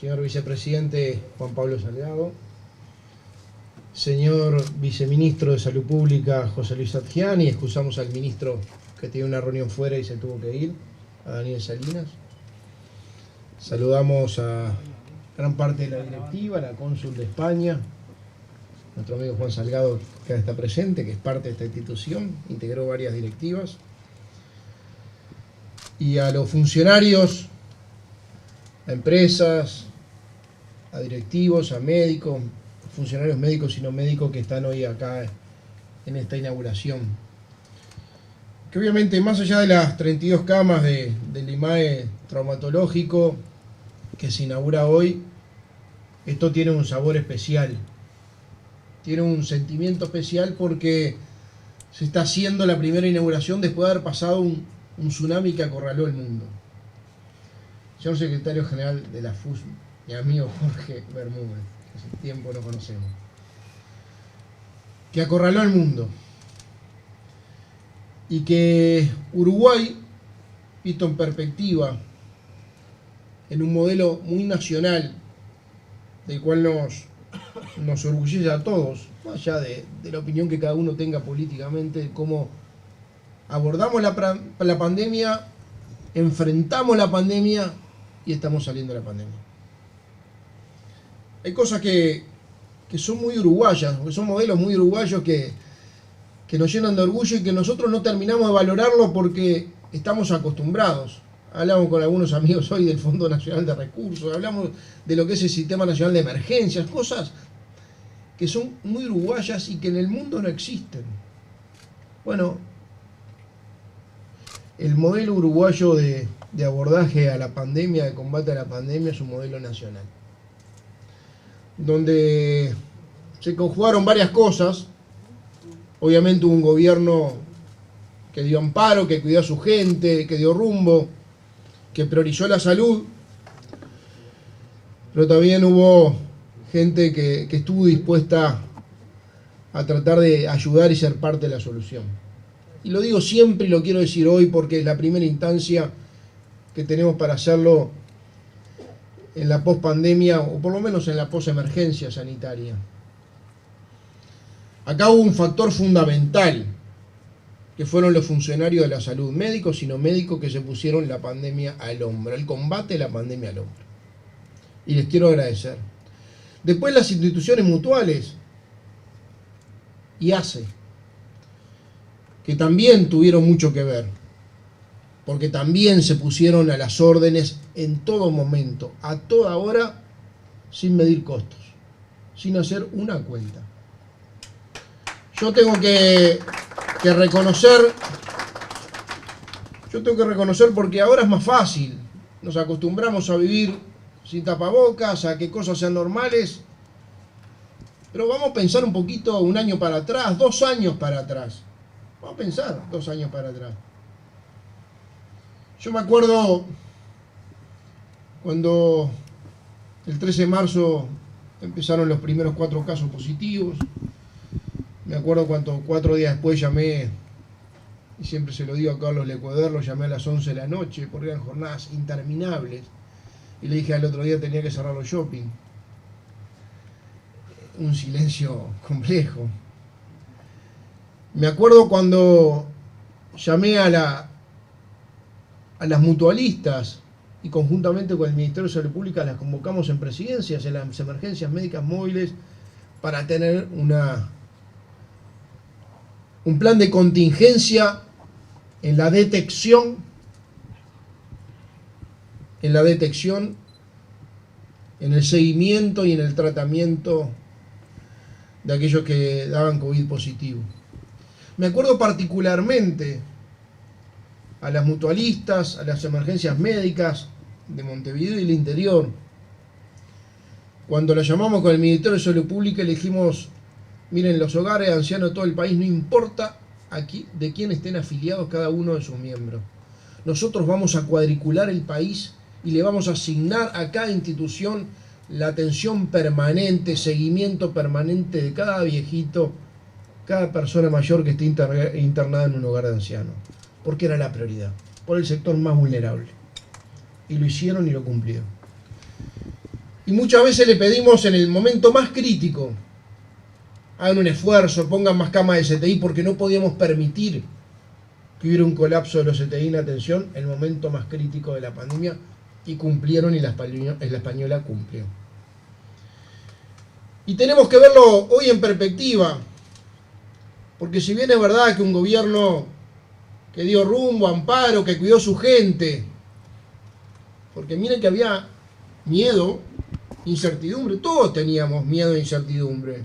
señor vicepresidente Juan Pablo Salgado, señor viceministro de Salud Pública José Luis Adjiani, excusamos al ministro que tiene una reunión fuera y se tuvo que ir, a Daniel Salinas. Saludamos a gran parte de la directiva, a la cónsul de España, nuestro amigo Juan Salgado, que está presente, que es parte de esta institución, integró varias directivas, y a los funcionarios, a empresas, a directivos, a médicos, funcionarios médicos y no médicos que están hoy acá en esta inauguración. Que obviamente, más allá de las 32 camas del IMAE traumatológico que se inaugura hoy, esto tiene un sabor especial. Tiene un sentimiento especial porque se está haciendo la primera inauguración después de haber pasado un tsunami que acorraló el mundo. Señor secretario general de la FUS, mi amigo Jorge Bermúdez, que hace tiempo no conocemos, que acorraló al mundo, y que Uruguay, visto en perspectiva, en un modelo muy nacional, del cual nos orgullece a todos, más allá de la opinión que cada uno tenga políticamente, cómo abordamos la pandemia, enfrentamos la pandemia y estamos saliendo de la pandemia. Hay cosas que son muy uruguayas, que son modelos muy uruguayos que nos llenan de orgullo y que nosotros no terminamos de valorarlo porque estamos acostumbrados. Hablamos con algunos amigos hoy del Fondo Nacional de Recursos, hablamos de lo que es el Sistema Nacional de Emergencias, cosas que son muy uruguayas y que en el mundo no existen. Bueno, el modelo uruguayo de abordaje a la pandemia, de combate a la pandemia, es un modelo nacional, donde se conjugaron varias cosas. Obviamente hubo un gobierno que dio amparo, que cuidó a su gente, que dio rumbo, que priorizó la salud, pero también hubo gente que estuvo dispuesta a tratar de ayudar y ser parte de la solución. Y lo digo siempre y lo quiero decir hoy porque es la primera instancia que tenemos para hacerlo en la pospandemia, o por lo menos en la posemergencia sanitaria. Acá hubo un factor fundamental, que fueron los funcionarios de la salud, médicos y no médicos, que se pusieron la pandemia al hombro, el combate de la pandemia al hombro. Y les quiero agradecer. Después las instituciones mutuales y ACE, que también tuvieron mucho que ver, porque también se pusieron a las órdenes en todo momento, a toda hora, sin medir costos, sin hacer una cuenta. Yo tengo que reconocer porque ahora es más fácil. Nos acostumbramos a vivir sin tapabocas, a que cosas sean normales. Pero vamos a pensar un poquito, un año para atrás, 2 años para atrás. Vamos a pensar 2 años para atrás. Yo me acuerdo cuando el 13 de marzo empezaron los primeros 4 casos positivos. Me acuerdo cuando 4 días después llamé, y siempre se lo digo a Carlos Lecuader, lo llamé a las 11 de la noche, porque eran jornadas interminables, y le dije al otro día tenía que cerrar los shopping. Un silencio complejo. Me acuerdo cuando llamé a las mutualistas y conjuntamente con el Ministerio de Salud Pública las convocamos en presidencias, en las emergencias médicas móviles, para tener un plan de contingencia en la detección, en el seguimiento y en el tratamiento de aquellos que daban COVID positivo. Me acuerdo particularmente a las mutualistas, a las emergencias médicas de Montevideo y el interior. Cuando la llamamos con el Ministerio de Salud Pública, le dijimos: miren, los hogares de ancianos de todo el país, no importa aquí de quién estén afiliados cada uno de sus miembros. Nosotros vamos a cuadricular el país y le vamos a asignar a cada institución la atención permanente, seguimiento permanente de cada viejito, cada persona mayor que esté internada en un hogar de ancianos. Porque era la prioridad, por el sector más vulnerable. Y lo hicieron y lo cumplieron. Y muchas veces le pedimos en el momento más crítico, hagan un esfuerzo, pongan más camas de CTI, porque no podíamos permitir que hubiera un colapso de los CTI en atención en el momento más crítico de la pandemia, y cumplieron, y la española cumplió. Y tenemos que verlo hoy en perspectiva, porque si bien es verdad que un gobierno que dio rumbo, amparo, que cuidó su gente, porque miren que había miedo, incertidumbre, todos teníamos miedo e incertidumbre,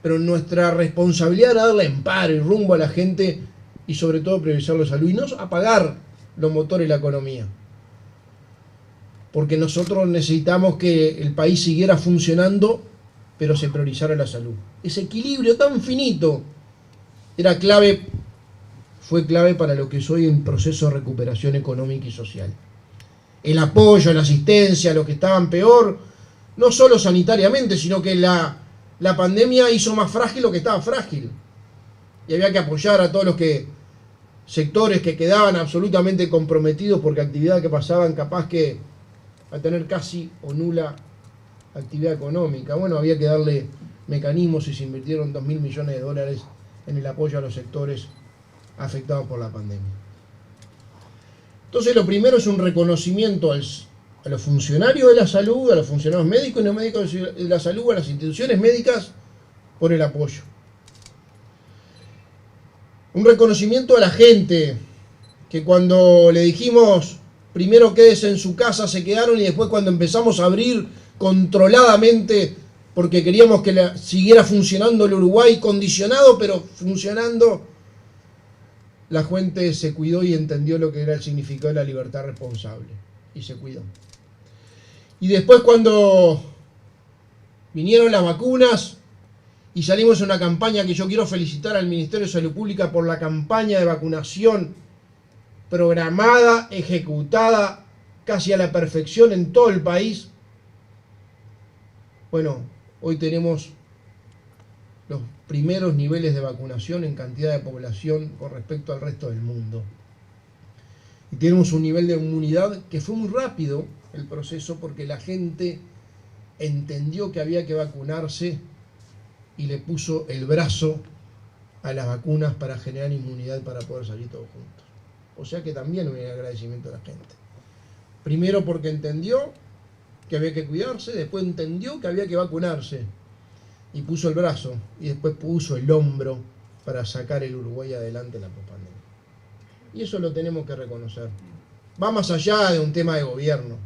pero nuestra responsabilidad era darle amparo y rumbo a la gente, y sobre todo priorizar la salud y no apagar los motores de la economía, porque nosotros necesitamos que el país siguiera funcionando, pero se priorizara la salud. Ese equilibrio tan finito era clave, fue clave para lo que es hoy un proceso de recuperación económica y social. El apoyo, la asistencia a los que estaban peor, no solo sanitariamente, sino que la pandemia hizo más frágil lo que estaba frágil. Y había que apoyar a todos los sectores que quedaban absolutamente comprometidos, porque actividades que pasaban capaz que a tener casi o nula actividad económica. Bueno, había que darle mecanismos, y se invirtieron 2.000 millones de dólares en el apoyo a los sectores afectados por la pandemia. Entonces, lo primero es un reconocimiento a los funcionarios de la salud, a los funcionarios médicos y no médicos de la salud, a las instituciones médicas, por el apoyo. Un reconocimiento a la gente, que cuando le dijimos primero quédese en su casa, se quedaron, y después cuando empezamos a abrir controladamente, porque queríamos que siguiera funcionando el Uruguay, condicionado pero funcionando, la gente se cuidó y entendió lo que era el significado de la libertad responsable, y se cuidó. Y después, cuando vinieron las vacunas y salimos a una campaña, que yo quiero felicitar al Ministerio de Salud Pública por la campaña de vacunación programada, ejecutada casi a la perfección en todo el país. Bueno, hoy tenemos los primeros niveles de vacunación en cantidad de población con respecto al resto del mundo. Y tenemos un nivel de inmunidad que fue muy rápido el proceso, porque la gente entendió que había que vacunarse y le puso el brazo a las vacunas para generar inmunidad, para poder salir todos juntos. O sea que también un agradecimiento a la gente. Primero porque entendió que había que cuidarse, después entendió que había que vacunarse y puso el brazo, y después puso el hombro para sacar el Uruguay adelante en la pospandemia. Y eso lo tenemos que reconocer. Va más allá de un tema de gobierno.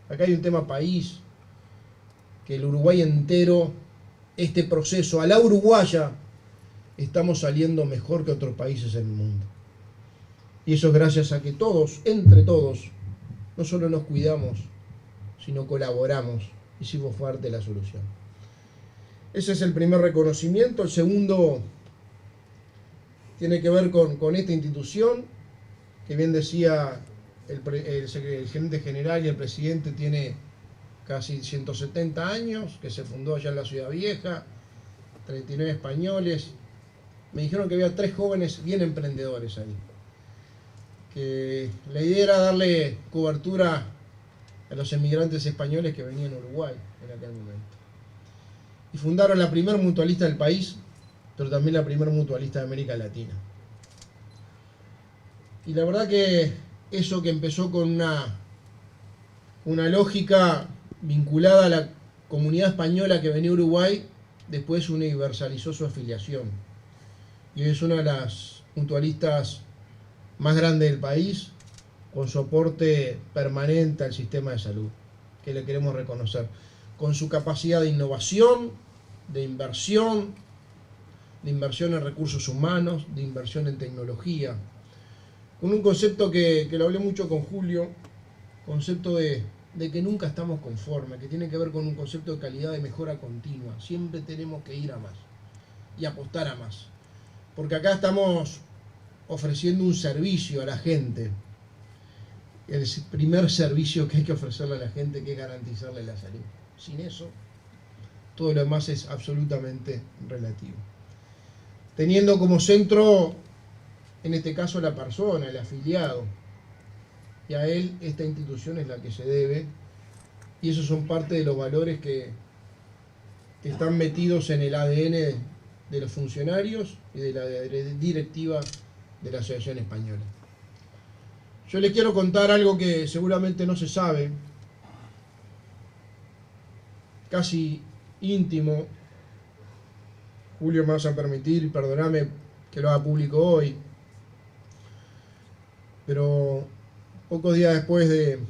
Acá hay un tema país, que el Uruguay entero, este proceso a la uruguaya, estamos saliendo mejor que otros países en el mundo. Y eso es gracias a que todos, entre todos, no solo nos cuidamos, sino colaboramos, hicimos parte de la solución. Ese es el primer reconocimiento. El segundo tiene que ver con esta institución, que bien decía el gerente general y el presidente, tiene casi 170 años, que se fundó allá en la Ciudad Vieja, 39 españoles. Me dijeron que había 3 jóvenes bien emprendedores ahí, que la idea era darle cobertura a los emigrantes españoles que venían a Uruguay en aquel momento. Y fundaron la primer mutualista del país, pero también la primer mutualista de América Latina. Y la verdad que eso, que empezó con una lógica vinculada a la comunidad española que venía a Uruguay, después universalizó su afiliación. Y hoy es una de las mutualistas más grandes del país, con su aporte permanente al sistema de salud, que le queremos reconocer, con su capacidad de innovación, de inversión en recursos humanos, de inversión en tecnología, con un concepto que lo hablé mucho con Julio, concepto de que nunca estamos conformes, que tiene que ver con un concepto de calidad, de mejora continua. Siempre tenemos que ir a más y apostar a más, porque acá estamos ofreciendo un servicio a la gente, el primer servicio que hay que ofrecerle a la gente, que es garantizarle la salud. Sin eso, todo lo demás es absolutamente relativo. Teniendo como centro, en este caso, la persona, el afiliado, y a él esta institución es la que se debe, y esos son parte de los valores que están metidos en el ADN de los funcionarios y de la directiva de la Asociación Española. Yo les quiero contar algo que seguramente no se sabe, casi íntimo. Julio, me vas a permitir, perdóname que lo haga público hoy, pero pocos días después de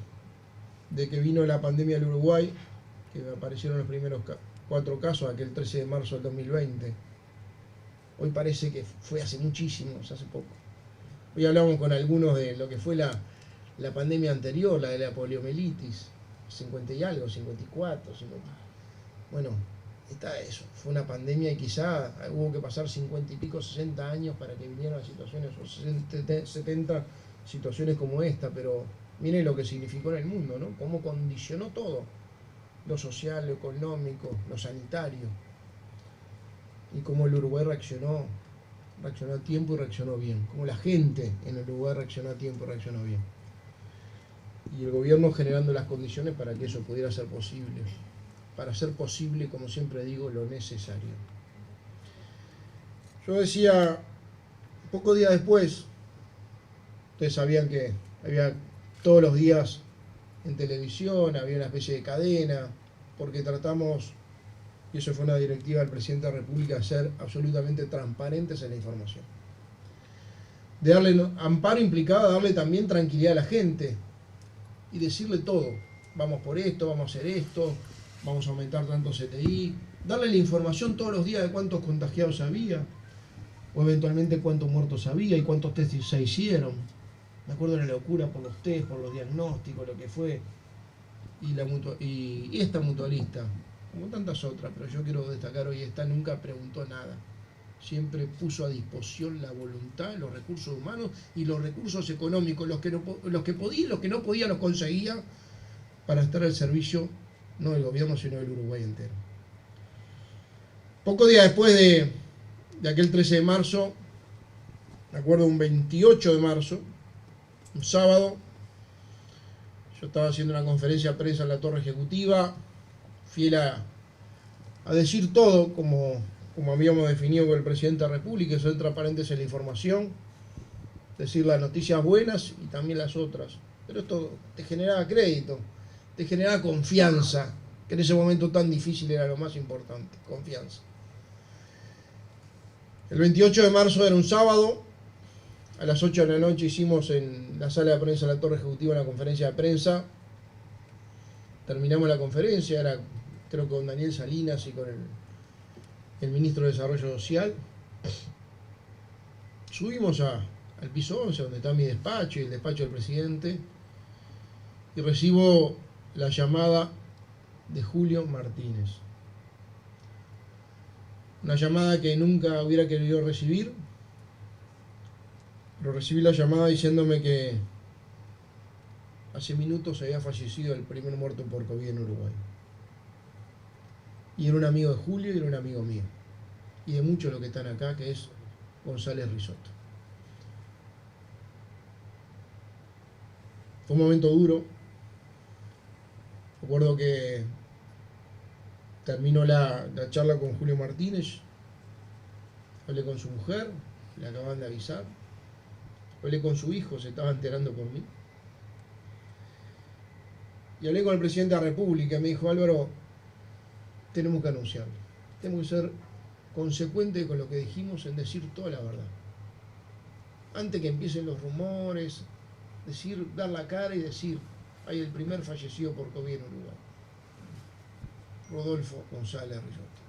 que vino la pandemia al Uruguay, que aparecieron los primeros 4 casos, aquel 13 de marzo del 2020, hoy parece que fue hace muchísimos, hace poco. Hoy hablamos con algunos de lo que fue la pandemia anterior, la de la poliomielitis, 50 y algo, 54, 50. Bueno, está eso, fue una pandemia y quizá hubo que pasar 50 y pico, 60 años para que vinieran las situaciones, o 70 situaciones como esta, pero miren lo que significó en el mundo, ¿no? Cómo condicionó todo, lo social, lo económico, lo sanitario, y cómo el Uruguay reaccionó a tiempo y reaccionó bien, cómo la gente en el Uruguay reaccionó a tiempo y reaccionó bien, y el gobierno generando las condiciones para que eso pudiera ser posible, para hacer posible, como siempre digo, lo necesario. Yo decía, pocos días después, ustedes sabían que había todos los días en televisión, había una especie de cadena, porque tratamos, y eso fue una directiva del presidente de la República, de ser absolutamente transparentes en la información. De darle amparo implicaba darle también tranquilidad a la gente y decirle todo. Vamos por esto, vamos a hacer esto, vamos a aumentar tanto CTI, darle la información todos los días de cuántos contagiados había, o eventualmente cuántos muertos había y cuántos test se hicieron. Me acuerdo de la locura por los test, por los diagnósticos, lo que fue, y esta mutualista, como tantas otras, pero yo quiero destacar hoy esta, nunca preguntó nada. Siempre puso a disposición la voluntad, los recursos humanos y los recursos económicos, los que podía y los que no podía los conseguía para estar al servicio, no del gobierno, sino del Uruguay entero. Pocos días después de aquel 13 de marzo, me acuerdo un 28 de marzo, un sábado, yo estaba haciendo una conferencia de prensa en la Torre Ejecutiva, fiel a decir todo como habíamos definido con el presidente de la República, ser transparentes en la información, decir las noticias buenas y también las otras. Pero esto te generaba crédito, te generaba confianza, que en ese momento tan difícil era lo más importante, confianza. El 28 de marzo era un sábado, a las 8 de la noche hicimos en la sala de prensa de la Torre Ejecutiva una conferencia de prensa. Terminamos la conferencia, era creo con Daniel Salinas y con el ministro de Desarrollo Social. Subimos al piso 11, donde está mi despacho y el despacho del presidente, y recibo la llamada de Julio Martínez. Una llamada que nunca hubiera querido recibir, pero recibí la llamada diciéndome que hace minutos había fallecido el primer muerto por COVID en Uruguay. Y era un amigo de Julio y era un amigo mío. Y de muchos de los que están acá, que es González Risotto. Fue un momento duro. Recuerdo que terminó la charla con Julio Martínez, hablé con su mujer, le acaban de avisar, hablé con su hijo, se estaba enterando por mí, y hablé con el presidente de la República, me dijo: Álvaro, tenemos que anunciarlo, tenemos que ser consecuentes con lo que dijimos en decir toda la verdad, antes que empiecen los rumores, dar la cara y decir: hay el primer fallecido por COVID en Uruguay, Rodolfo González Risotto.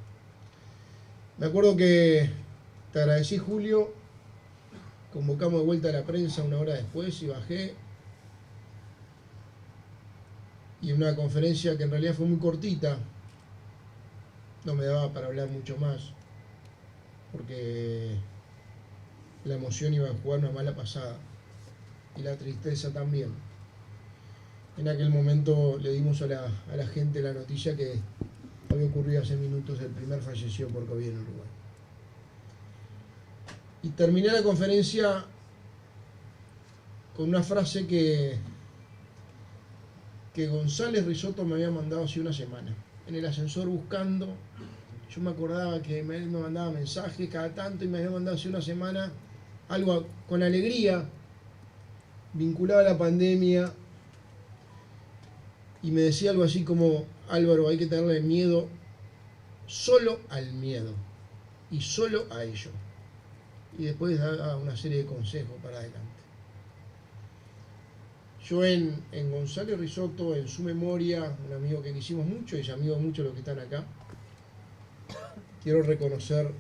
Me acuerdo que te agradecí, Julio, convocamos de vuelta a la prensa una hora después y bajé, y una conferencia que en realidad fue muy cortita, no me daba para hablar mucho más, porque la emoción iba a jugar una mala pasada, y la tristeza también. En aquel momento le dimos a la gente la noticia que había ocurrido hace minutos el primer fallecido por COVID en Uruguay. Y terminé la conferencia con una frase que que González Risotto me había mandado hace una semana. En el ascensor buscando, yo me acordaba que él me mandaba mensajes cada tanto y me había mandado hace una semana algo con alegría, vinculado a la pandemia, y me decía algo así como: Álvaro, hay que tenerle miedo solo al miedo y solo a ello. Y después da una serie de consejos para adelante. Yo en González Risotto, en su memoria, un amigo que quisimos mucho y es amigo de muchos de los que están acá, quiero reconocer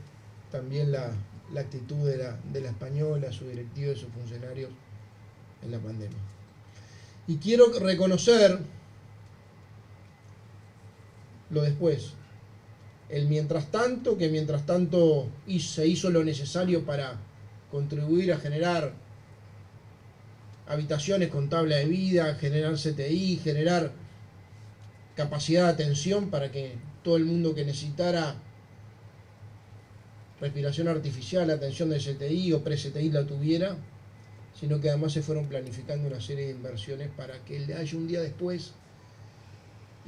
también la actitud de la española, su directivo y sus funcionarios en la pandemia. Y quiero reconocer lo después, el mientras tanto, que mientras tanto se hizo lo necesario para contribuir a generar habitaciones con tabla de vida, generar CTI, generar capacidad de atención para que todo el mundo que necesitara respiración artificial, atención de CTI o pre-CTI la tuviera, sino que además se fueron planificando una serie de inversiones para que haya un día después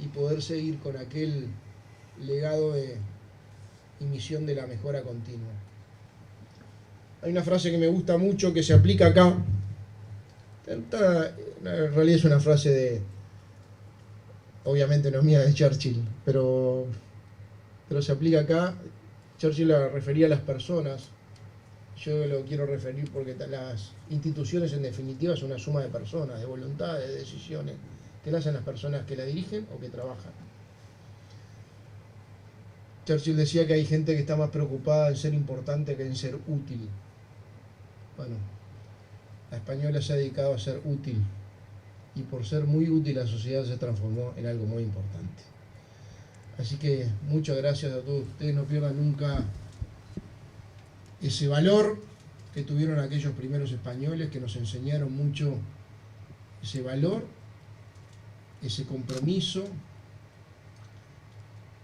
y poder seguir con aquel legado y misión de la mejora continua. Hay una frase que me gusta mucho que se aplica acá. En realidad es una frase obviamente no es mía, de Churchill, pero se aplica acá. Churchill la refería a las personas. Yo lo quiero referir porque las instituciones en definitiva son una suma de personas, de voluntades, de decisiones que las hacen las personas que la dirigen o que trabajan. Churchill decía que hay gente que está más preocupada en ser importante que en ser útil. Bueno, la española se ha dedicado a ser útil y por ser muy útil la sociedad se transformó en algo muy importante. Así que muchas gracias a todos ustedes, no pierdan nunca ese valor que tuvieron aquellos primeros españoles que nos enseñaron mucho, ese valor, ese compromiso,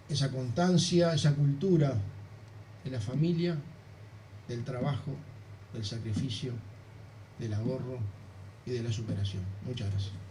esa constancia, esa cultura de la familia, del trabajo, del sacrificio, del ahorro y de la superación. Muchas gracias.